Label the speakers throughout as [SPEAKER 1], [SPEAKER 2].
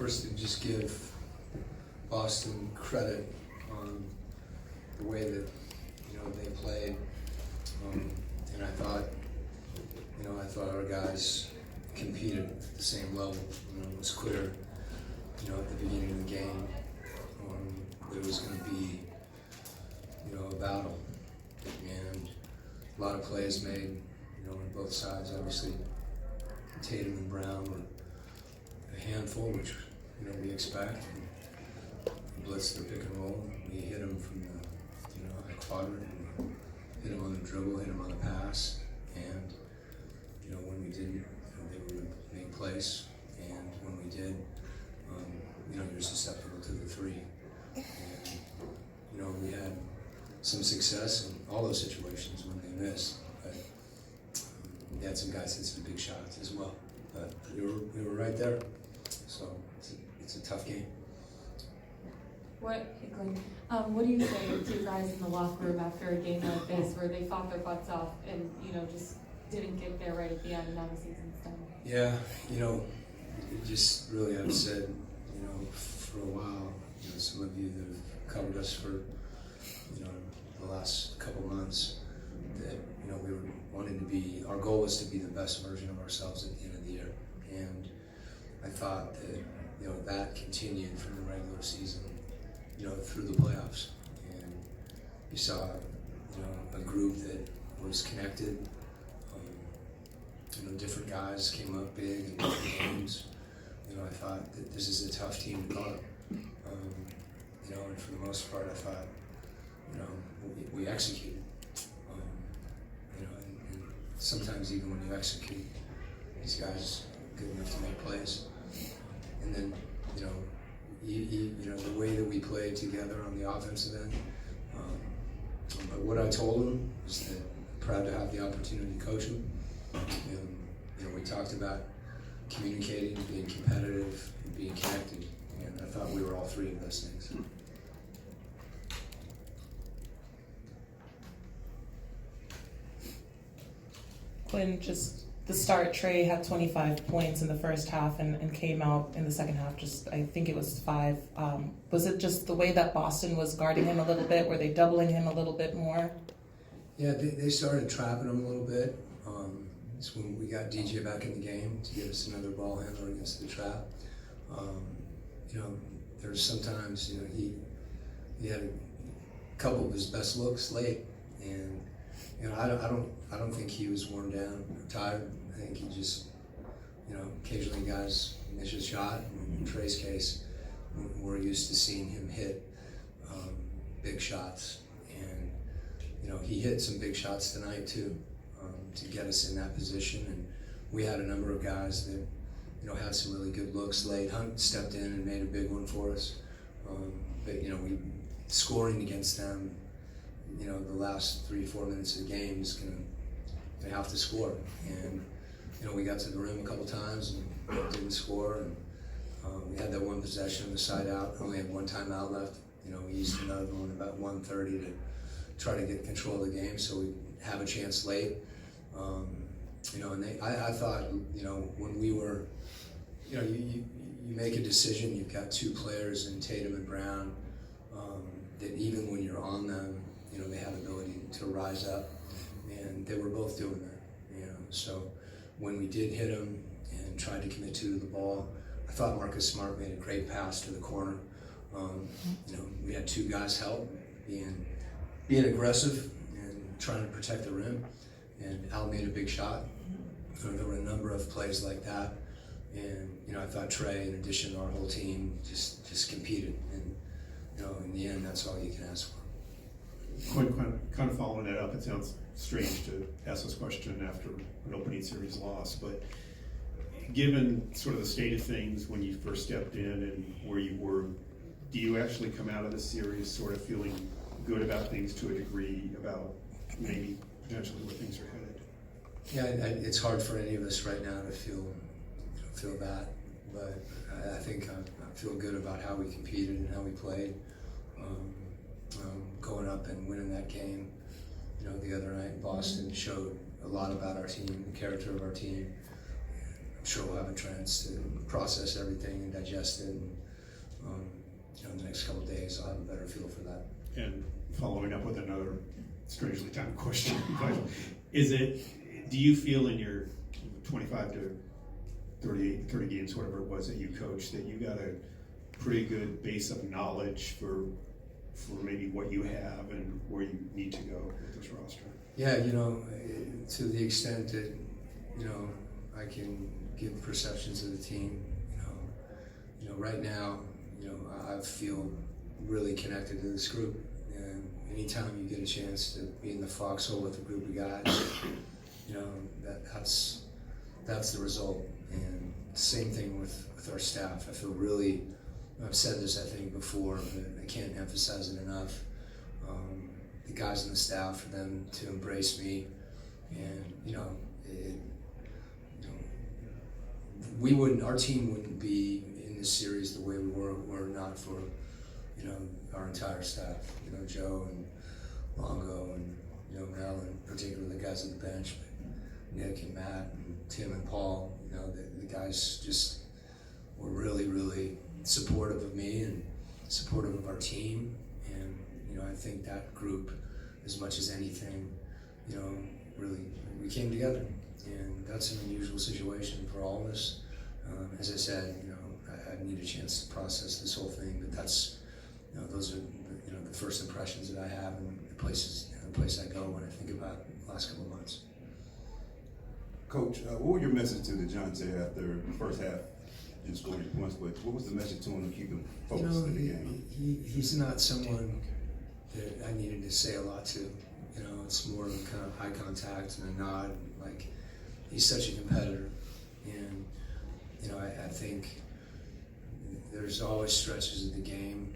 [SPEAKER 1] first to just give Boston credit on the way that they played, and I thought our guys competed at the same level. It was clear, at the beginning of the game, that it was going to be, a battle, and a lot of plays made, on both sides. Obviously, Tatum and Brown were a handful, which we expect. We blitzed the pick and roll. We hit them from the quadrant. Hit them on the dribble. Hit them on the pass. And when we didn't, they would make plays. And when we did, you're susceptible to the three. And we had some success in all those situations when they missed. But we had some guys hit some big shots as well. But we were right there. So it's a tough game.
[SPEAKER 2] What do you say to guys in the locker room after a game like this, where they fought their butts off and just didn't get there right at the end, and now the season's done?
[SPEAKER 1] Yeah, just really I've said, for a while, some of you that have covered us for, the last couple months, that we were wanting to be. Our goal was to be the best version of ourselves at the end of the year, and I thought that that continued from the regular season, through the playoffs, and you saw, a group that was connected. Different guys came up big in different games. I thought that this is a tough team to guard. And for the most part, I thought, we executed. And sometimes even when you execute, these guys are good enough to make plays. And then, the way that we played together on the offensive end. But what I told them is that I'm proud to have the opportunity to coach them. And, we talked about communicating, being competitive, and being connected. And I thought we were all three of those things.
[SPEAKER 3] Quin, just the start, Trey had 25 points in the first half and came out in the second half, I think it was 5. Was it just the way that Boston was guarding him a little bit? Were they doubling him a little bit more?
[SPEAKER 1] Yeah, they started trapping him a little bit. It's when we got DJ back in the game to give us another ball handler against the trap. There's sometimes, he had a couple of his best looks late, and I don't think he was worn down or tired. I think he just, occasionally guys miss a shot. In Trey's case, we're used to seeing him hit big shots, and he hit some big shots tonight too, to get us in that position. And we had a number of guys that had some really good looks late. Hunt stepped in and made a big one for us, but we scoring against them. The last 3-4 minutes of the game is gonna have to score, and we got to the rim a couple times and didn't score, and we had that one possession on the side out. Only had one timeout left. We used another one about 1:30 to try to get control of the game, so we have a chance late. And I thought, when we were, you make a decision. You've got two players in Tatum and Brown that even when you're on them, they have the ability to rise up, and they were both doing that. So when we did hit them and tried to commit to the ball, I thought Marcus Smart made a great pass to the corner. We had two guys help, being aggressive and trying to protect the rim, and Al made a big shot. There were a number of plays like that, and I thought Trey, in addition to our whole team, just competed, and in the end, that's all you can ask for.
[SPEAKER 4] Quin, kind of following that up, it sounds strange to ask this question after an opening series loss, but given sort of the state of things when you first stepped in and where you were, do you actually come out of the series sort of feeling good about things to a degree, about maybe potentially where things are headed?
[SPEAKER 1] Yeah, it's hard for any of us right now to feel that, but I think I feel good about how we competed and how we played. Going up and winning that game, the other night in Boston showed a lot about our team, the character of our team. I'm sure we'll have a chance to process everything and digest it. And, in the next couple of days, I'll have a better feel for that.
[SPEAKER 4] And following up with another strangely timed question, but do you feel in your 25 to 30 games, whatever it was that you coached, that you got a pretty good base of knowledge for maybe what you have and where you need to go with this roster?
[SPEAKER 1] Yeah, to the extent that, I can give perceptions of the team, right now, I feel really connected to this group. And anytime you get a chance to be in the foxhole with a group of guys, that's the result. And same thing with our staff. I feel really, I've said this I think before, but I can't emphasize it enough. The guys on the staff, for them to embrace me, and our team wouldn't be in this series the way we were not for our entire staff. Joe and Longo and Mel, and particularly the guys on the bench, but Nick and Matt and Tim and Paul. The guys just were really, really supportive of me and supportive of our team. And I think that group, as much as anything, really, we came together, and that's an unusual situation for all of us. As I said, I need a chance to process this whole thing, but that's, those are the first impressions that I have, and the place I go when I think about the last couple of months.
[SPEAKER 5] Coach, what was your message to DeJounte after the first half? Just scoring points, but what was the message to him to keep him focused in the game?
[SPEAKER 1] He's not someone that I needed to say a lot to. It's more of kind of eye contact and a nod. Like, he's such a competitor, and I think there's always stretches of the game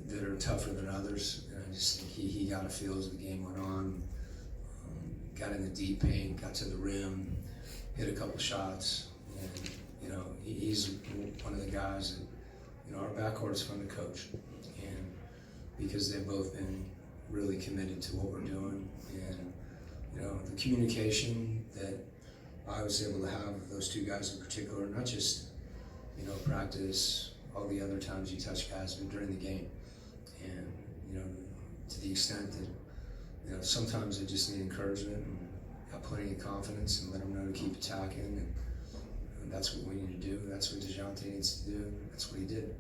[SPEAKER 1] that are tougher than others. And I just think he got a feel as the game went on. Got in the deep paint, got to the rim, hit a couple shots, and he's one of the guys that our backcourt is fun to coach, and because they've both been really committed to what we're doing, and the communication that I was able to have with those two guys in particular, not just practice, all the other times you touch guys, but during the game, and to the extent that sometimes I just need encouragement and have plenty of confidence and let them know to keep attacking, and that's what we need to do. That's what DeJounte needs to do. That's what he did.